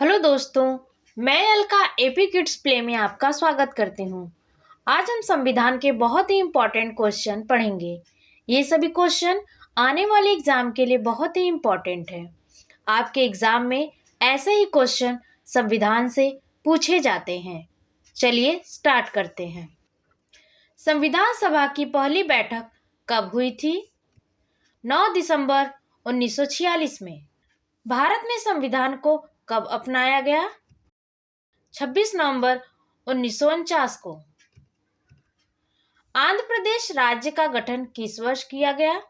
Hello दोस्तों, मैं Alka AP kids play में आपका स्वागत करती हूँ। आज हम संविधान के बहुत ही इम्पोर्टेंट क्वेश्चन पढ़ेंगे। ये सभी क्वेश्चन आने वाले एग्जाम के लिए बहुत ही इम्पोर्टेंट है। आपके एग्जाम में ऐसे ही क्वेश्चन संविधान से पूछे जाते हैं। चलिए स्टार्ट करते हैं। संविधान सभा की पहली बैठक कब हुई थी? 9 दिसंबर 1946 में। भारत में संविधान को कब अपनाया गया? 26 नवंबर 1949 को। आंध्र प्रदेश राज्य का गठन किस वर्ष किया गया?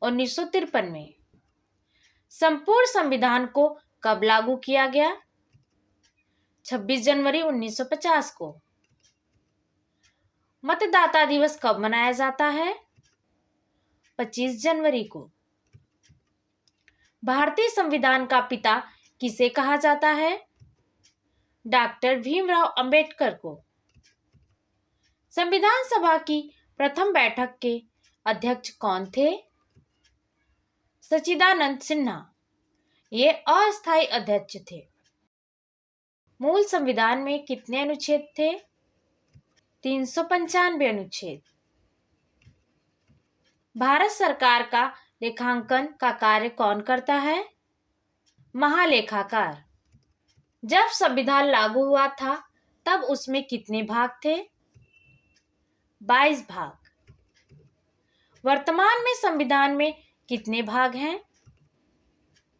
1953 में। संपूर्ण संविधान को कब लागू किया गया? 26 जनवरी 1950 को। मतदाता दिवस कब मनाया जाता है? 25 जनवरी को। भारतीय संविधान का पिता किसे कहा जाता है? डॉक्टर भीमराव अंबेडकर को। संविधान सभा की प्रथम बैठक के अध्यक्ष कौन थे? सच्चिदानंद सिन्हा। ये अस्थायी अध्यक्ष थे। मूल संविधान में कितने अनुच्छेद थे? 395 अनुच्छेद। भारत सरकार का लेखांकन का कार्य कौन करता है? महालेखाकार। जब संविधान लागू हुआ था तब उसमें कितने भाग थे? 22 भाग। वर्तमान में संविधान में कितने भाग हैं?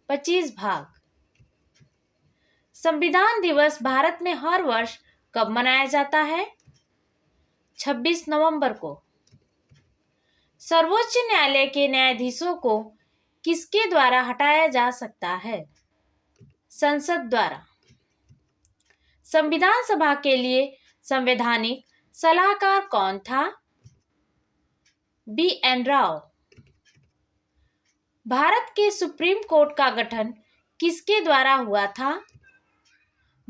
25 भाग। संविधान दिवस भारत में हर वर्ष कब मनाया जाता है? 26 नवंबर को। सर्वोच्च न्यायालय के न्यायाधीशों को किसके द्वारा हटाया जा सकता है? संसद द्वारा। संविधान सभा के लिए संवैधानिक सलाहकार कौन था? B.N. राव। भारत के सुप्रीम कोर्ट का गठन किसके द्वारा हुआ था?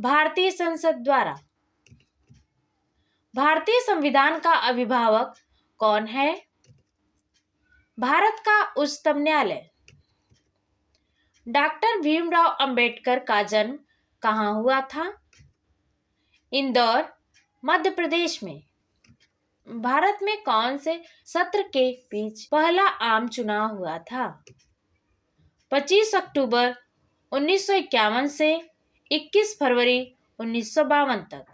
भारतीय संसद द्वारा। भारतीय संविधान का अभिभावक कौन है? भारत का उच्चतम न्यायालय। डॉक्टर भीमराव अंबेडकर का जन्म कहाँ हुआ था? इंदौर, मध्य प्रदेश में। भारत में कौन से सत्र के बीच पहला आम चुनाव हुआ था? 25 अक्टूबर 1951 से 21 फरवरी 1952 तक।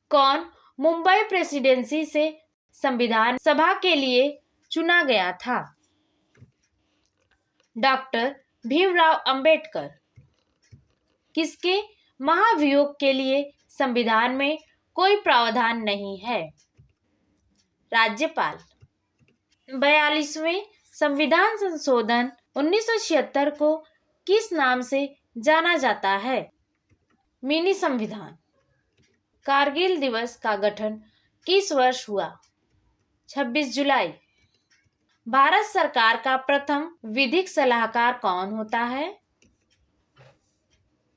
कौन मुंबई प्रेसिडेंसी से संविधान सभा के लिए चुना गया था? डॉक्टर भीमराव अंबेडकर। किसके महाभियोग के लिए संविधान में कोई प्रावधान नहीं है? राज्यपाल। 42वें संविधान संशोधन 1976 को किस नाम से जाना जाता है? मिनी संविधान। कारगिल दिवस का गठन किस वर्ष हुआ? 26 जुलाई। भारत सरकार का प्रथम विधिक सलाहकार कौन होता है?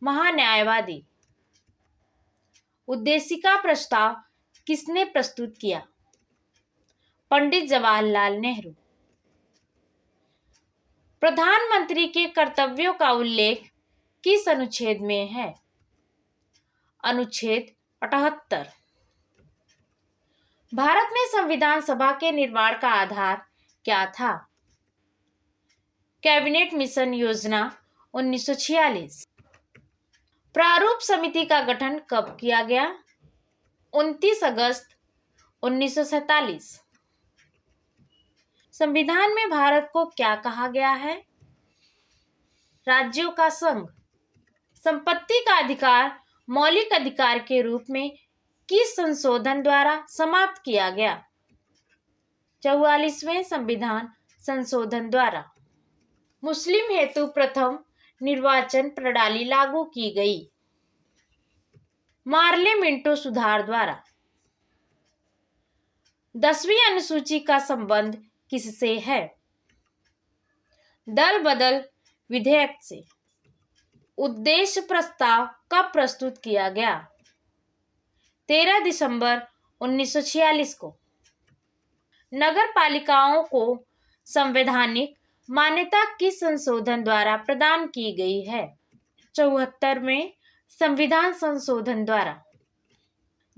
महान्यायवादी। उद्देशिका प्रस्ताव किसने प्रस्तुत किया? पंडित जवाहरलाल नेहरू। प्रधानमंत्री के कर्तव्यों का उल्लेख किस अनुच्छेद में है? अनुच्छेद 78। भारत में संविधान सभा के निर्माण का आधार क्या था? कैबिनेट मिशन योजना 1946। प्रारूप समिति का गठन कब किया गया? 29 अगस्त 1947। संविधान में भारत को क्या कहा गया है? राज्यों का संघ। संपत्ति का अधिकार मौलिक अधिकार के रूप में किस संशोधन द्वारा समाप्त किया गया? 44वें संविधान संशोधन द्वारा। मुस्लिम हेतु प्रथम निर्वाचन प्रणाली लागू की गई। मार्ले मिंटो सुधार द्वारा। 10वीं अनुसूची का संबंध किससे है? दल बदल विधेयक से। उद्देश्य प्रस्ताव कब प्रस्तुत किया गया? 13 दिसंबर 1946 को। नगर पालिकाओं को संवैधानिक मान्यता किस संशोधन द्वारा प्रदान की गई है? 74 में संविधान संशोधन द्वारा।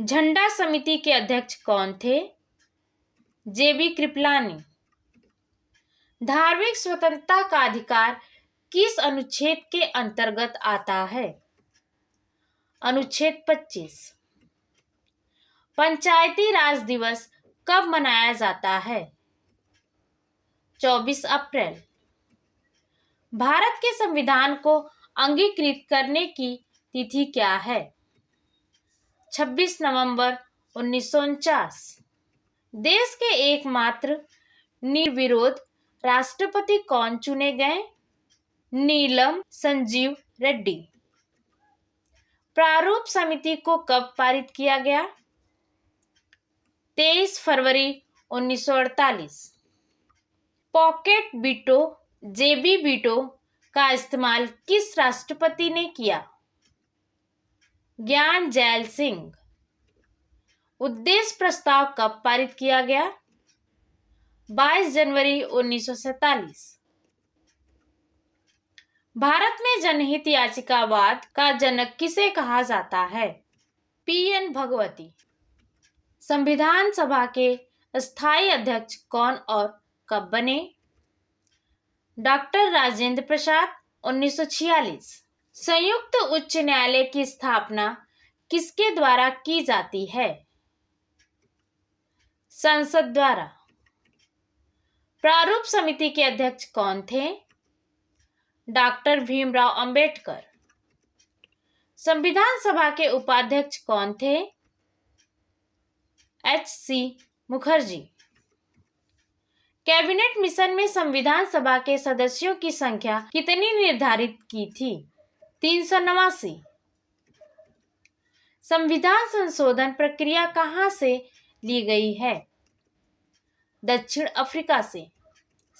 झंडा समिति के अध्यक्ष कौन थे? जेबी कृपलानी। धार्मिक स्वतंत्रता का अधिकार किस अनुच्छेद के अंतर्गत आता है? अनुच्छेद 25। पंचायती राज दिवस कब मनाया जाता है? 24 अप्रैल। भारत के संविधान को अंगीकृत करने की तिथि क्या है? 26 नवंबर 1949। देश के एकमात्र निर्विरोध राष्ट्रपति कौन चुने गए? नीलम संजीव रेड्डी। प्रारूप समिति को कब पारित किया गया? 23 फरवरी 1948। पॉकेट वीटो जेबी वीटो का इस्तेमाल किस राष्ट्रपति ने किया? ज्ञान जैल सिंह। उद्देश्य प्रस्ताव कब पारित किया गया? 22 जनवरी 1947। भारत में जनहित याचिकावाद का जनक किसे कहा जाता है? पीएन भगवती। संविधान सभा के स्थायी अध्यक्ष कौन और कब बने? डॉक्टर राजेंद्र प्रसाद 1946। संयुक्त उच्च न्यायालय की स्थापना किसके द्वारा की जाती है? संसद द्वारा। प्रारूप समिति के अध्यक्ष कौन थे? डॉक्टर भीमराव अंबेडकर। संविधान सभा के उपाध्यक्ष कौन थे? एच.सी. मुखर्जी। कैबिनेट मिशन में संविधान सभा के सदस्यों की संख्या कितनी निर्धारित की थी? 389। संविधान संशोधन प्रक्रिया कहां से ली गई है? दक्षिण अफ्रीका से।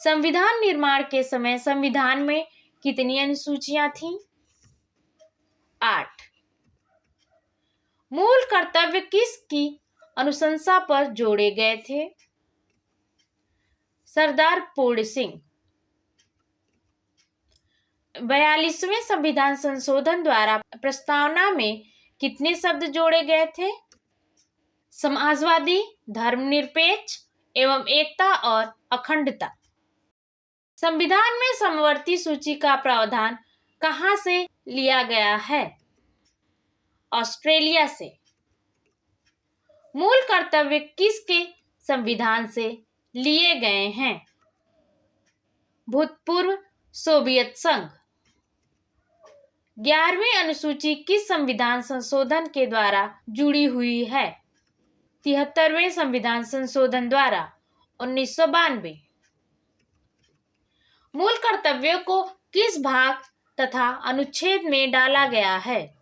संविधान निर्माण के समय संविधान में कितनी अनुसूचियां थीं? 8। मूल कर्तव्य किसकी अनुशंसा पर जोड़े गए थे? सरदार पूर्ण सिंह। 42वें संविधान संशोधन द्वारा प्रस्तावना में कितने शब्द जोड़े गए थे? समाजवादी, धर्मनिरपेक्ष एवं एकता और अखंडता। संविधान में समवर्ती सूची का प्रावधान कहां से लिया गया है? ऑस्ट्रेलिया से। मूल कर्तव्य किसके संविधान से लिए गए हैं? भूतपूर्व सोवियत संघ। 11वीं अनुसूची किस संविधान संशोधन के द्वारा जुड़ी हुई है? 73वें संविधान संशोधन द्वारा 1992। मूल कर्तव्यों को किस भाग तथा अनुच्छेद में डाला गया है?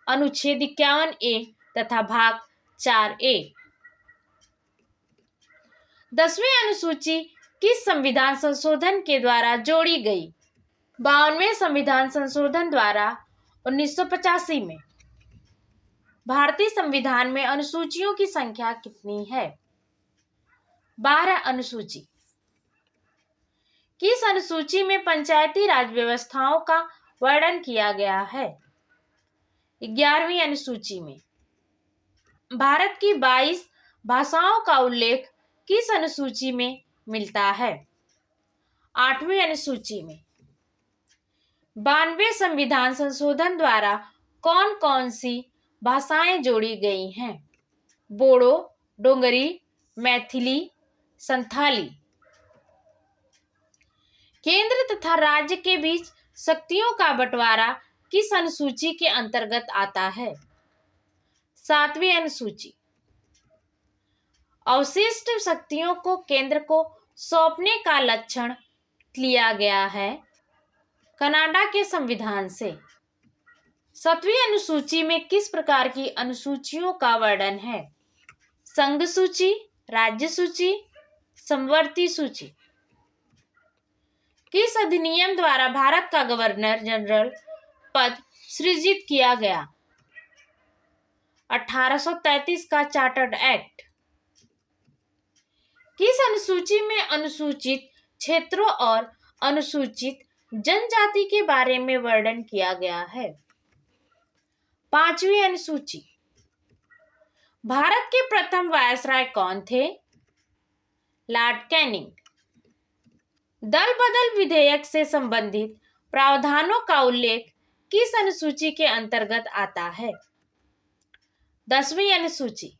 अनुच्छेद 51A तथा भाग 4A। 10वीं अनुसूची किस संविधान संशोधन के द्वारा जोड़ी गई? 52वें संविधान संशोधन द्वारा 1985 में। भारतीय संविधान में अनुसूचियों की संख्या कितनी है? 12 अनुसूची। किस अनुसूची में पंचायती राज व्यवस्थाओं का वर्णन किया गया है? 11वीं अनुसूची में। भारत की 22 भाषाओं का उल्लेख किस अनुसूची में मिलता है? 8वीं अनुसूची में। 92वें संविधान संशोधन द्वारा कौन कौन सी भाषाएं जोड़ी गई हैं? बोडो, डोंगरी, मैथिली, संथाली। केंद्र तथा राज्य के बीच शक्तियों का बंटवारा किस अनुसूची के अंतर्गत आता है? 7वीं अनुसूची। अवशिष्ट शक्तियों को केंद्र को सौंपने का लक्षण लिया गया है कनाडा के संविधान से। 7वीं अनुसूची में किस प्रकार की अनुसूचियों का वर्णन है? संघ सूची, राज्य सूची, समवर्ती सूची। किस अधिनियम द्वारा भारत का गवर्नर जनरल पद सृजित किया गया? 1833 का चार्टर्ड एक्ट। किस अनुसूची में अनुसूचित क्षेत्रों और अनुसूचित जनजाति के बारे में वर्णन किया गया है। 5वीं अनुसूची। भारत के प्रथम वायसराय कौन थे? Lord Canning. दल बदल विधेयक से संबंधित प्रावधानों का उल्लेख किस अनुसूची के अंतर्गत आता है? 10वीं अनुसूची।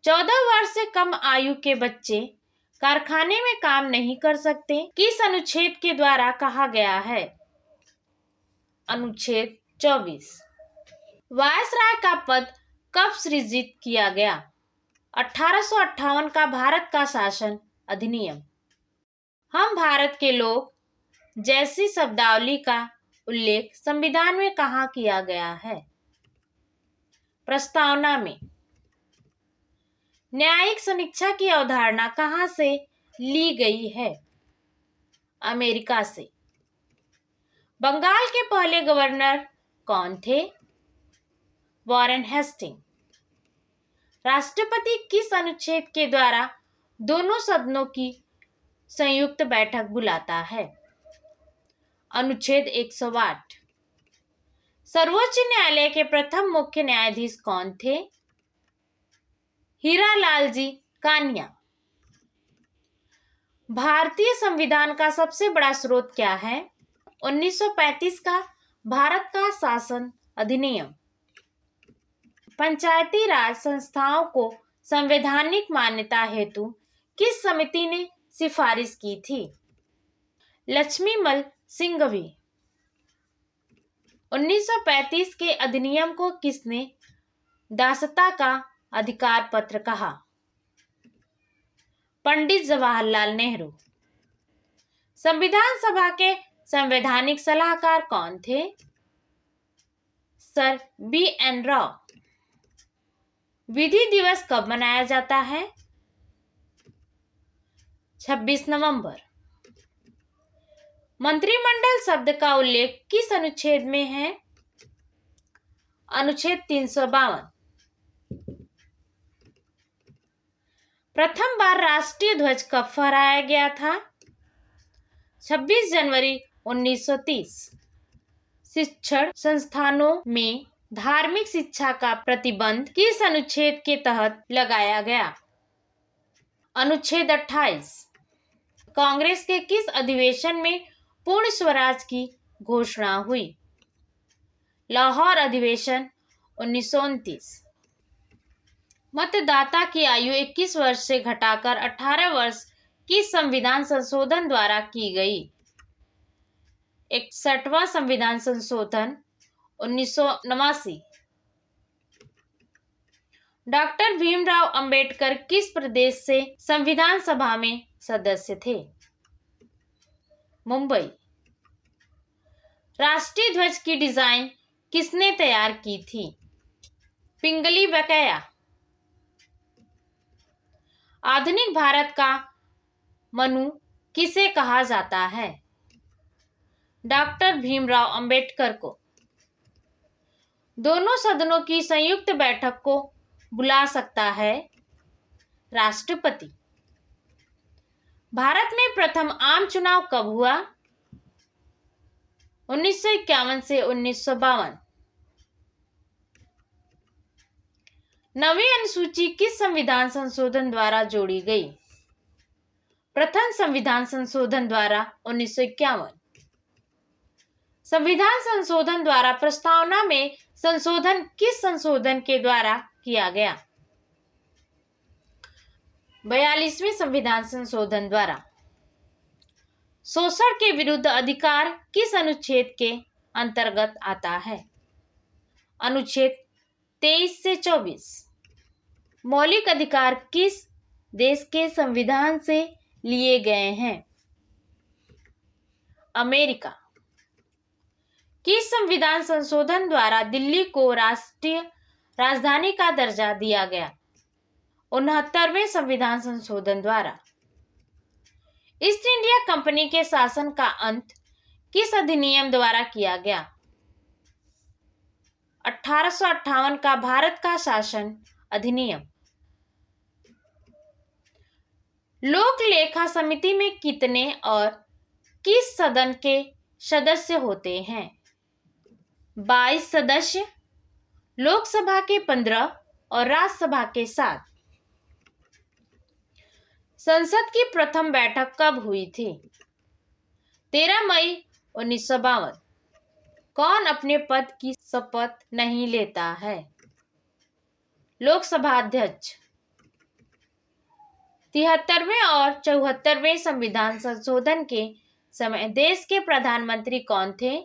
14 वर्ष से कम आयु के बच्चे कारखाने में काम नहीं कर सकते, किस अनुच्छेद के द्वारा कहा गया है? अनुच्छेद 24। वायसराय का पद कब सृजित किया गया? 1858 का भारत का शासन अधिनियम। हम भारत के लोग जैसी शब्दावली का उल्लेख संविधान में कहाँ किया गया है? प्रस्तावना में। न्यायिक समीक्षा की अवधारणा कहाँ से ली गई है? अमेरिका से। बंगाल के पहले गवर्नर कौन थे? Warren Hasting. राष्ट्रपति किस अनुच्छेद के द्वारा दोनों सदनों की संयुक्त बैठक बुलाता है? अनुच्छेद 108। सर्वोच्च न्यायालय के प्रथम मुख्य न्यायाधीश कौन थे? हीरालाल जी कानिया। भारतीय संविधान का सबसे बड़ा स्रोत क्या है? 1935 का भारत का शासन अधिनियम। पंचायती राज संस्थाओं को संवैधानिक मान्यता हेतु किस समिति ने सिफारिश की थी? लक्ष्मीमल सिंघवी। 1935 के अधिनियम को किसने दासता का अधिकार पत्र कहा? पंडित जवाहरलाल नेहरू। संविधान सभा के संवैधानिक सलाहकार कौन थे? Sir B.N. राव। विधि दिवस कब मनाया जाता है? 26 नवंबर। मंत्रिमंडल शब्द का उल्लेख किस अनुच्छेद में है? अनुच्छेद 352। प्रथम बार राष्ट्रीय ध्वज कब फहराया गया था? 26 जनवरी 1930। शिक्षण संस्थानों में धार्मिक शिक्षा का प्रतिबंध किस अनुच्छेद के तहत लगाया गया? अनुच्छेद 28। कांग्रेस के किस अधिवेशन में पूर्ण स्वराज की घोषणा हुई? लाहौर अधिवेशन 1929। मतदाता की आयु 21 वर्ष से घटाकर 18 वर्ष किस संविधान संशोधन द्वारा की गई? 61वां संविधान संशोधन 1989। डॉक्टर भीमराव अंबेडकर किस प्रदेश से संविधान सभा में सदस्य थे? मुंबई। राष्ट्रीय ध्वज की डिजाइन किसने तैयार की थी? पिंगली वेंकैया। आधुनिक भारत का मनु किसे कहा जाता है? डॉक्टर भीमराव अंबेडकर को। दोनों सदनों की संयुक्त बैठक को बुला सकता है राष्ट्रपति। भारत में प्रथम आम चुनाव कब हुआ? 1951 से 1952। 9वीं अनुसूची किस संविधान संशोधन द्वारा जोड़ी गई? प्रथम संविधान संशोधन द्वारा 1951। संविधान संशोधन द्वारा प्रस्तावना में संशोधन किस संशोधन के द्वारा किया गया? 42वें संविधान संशोधन द्वारा। शोषण के विरुद्ध अधिकार किस अनुच्छेद के अंतर्गत आता है? अनुच्छेद 23 से 24। मौलिक अधिकार किस देश के संविधान से लिए गए हैं? अमेरिका। किस संविधान संशोधन द्वारा दिल्ली को राष्ट्रीय राजधानी का दर्जा दिया गया? 69वें संविधान संशोधन द्वारा। ईस्ट इंडिया कंपनी के शासन का अंत किस अधिनियम द्वारा किया गया? 1858 का भारत का शासन अधिनियम। लोक लेखा समिति में कितने और किस सदन के सदस्य होते हैं? 22 सदस्य, लोकसभा के 15 और राज्यसभा के 7। संसद की प्रथम बैठक कब हुई थी? 13 मई 1952। कौन अपने पद की शपथ नहीं लेता है? लोकसभा अध्यक्ष। 73वें और 74वें संविधान संशोधन के समय देश के प्रधानमंत्री कौन थे?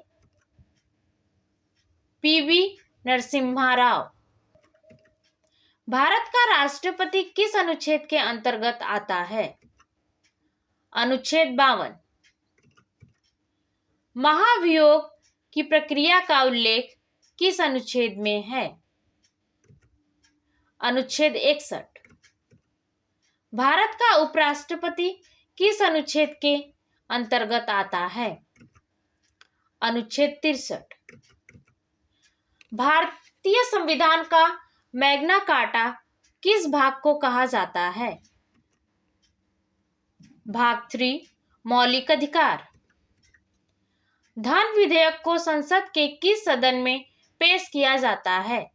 पीवी नरसिम्हा राव। भारत का राष्ट्रपति किस अनुच्छेद के अंतर्गत आता है? अनुच्छेद 52। महाभियोग की प्रक्रिया का उल्लेख किस अनुच्छेद में है? अनुच्छेद 61। भारत का उपराष्ट्रपति किस अनुच्छेद के अंतर्गत आता है? अनुच्छेद 63। भारतीय संविधान का मैग्ना कार्टा किस भाग को कहा जाता है? भाग 3 मौलिक अधिकार। धन विधेयक को संसद के किस सदन में पेश किया जाता है?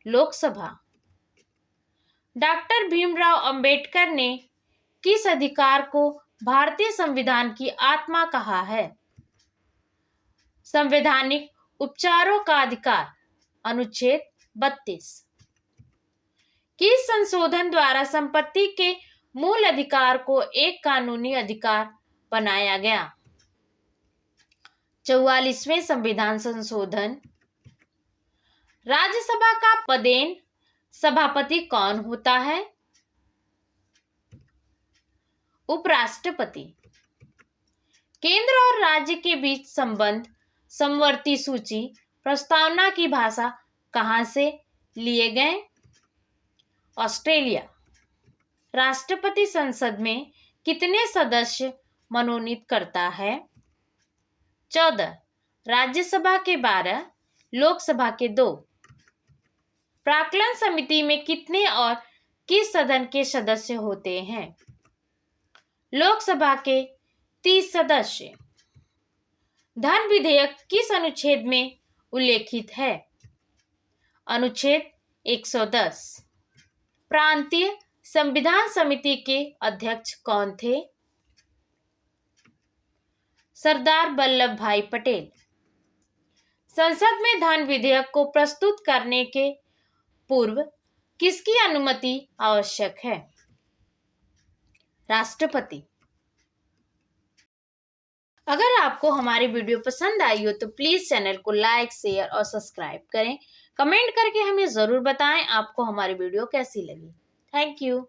लोकसभा। डॉक्टर भीमराव अंबेडकर ने किस अधिकार को भारतीय संविधान की आत्मा कहा है? संवैधानिक उपचारों का अधिकार। अनुच्छेद 32। किस संशोधन द्वारा संपत्ति के मूल अधिकार को एक कानूनी अधिकार बनाया गया? 44वें संविधान संशोधन। राज्यसभा का पदेन सभापति कौन होता है? उपराष्ट्रपति। केंद्र और राज्य के बीच संबंध समवर्ती सूची प्रस्तावना की भाषा कहां से लिए गए? ऑस्ट्रेलिया। राष्ट्रपति संसद में कितने सदस्य मनोनीत करता है? 14। राज्यसभा के 12, लोकसभा के 2। प्राक्कलन समिति में कितने और किस सदन के सदस्य होते हैं? लोकसभा के 30 सदस्य। धन विधेयक किस अनुच्छेद में उल्लेखित है? अनुच्छेद 110। प्रांतीय संविधान समिति के अध्यक्ष कौन थे? सरदार वल्लभ भाई पटेल। संसद में धन विधेयक को प्रस्तुत करने के पूर्व किसकी अनुमति आवश्यक है? राष्ट्रपति। अगर आपको हमारी वीडियो पसंद आई हो तो प्लीज चैनल को लाइक, शेयर और सब्सक्राइब करें। कमेंट करके हमें जरूर बताएं आपको हमारी वीडियो कैसी लगी। Thank you.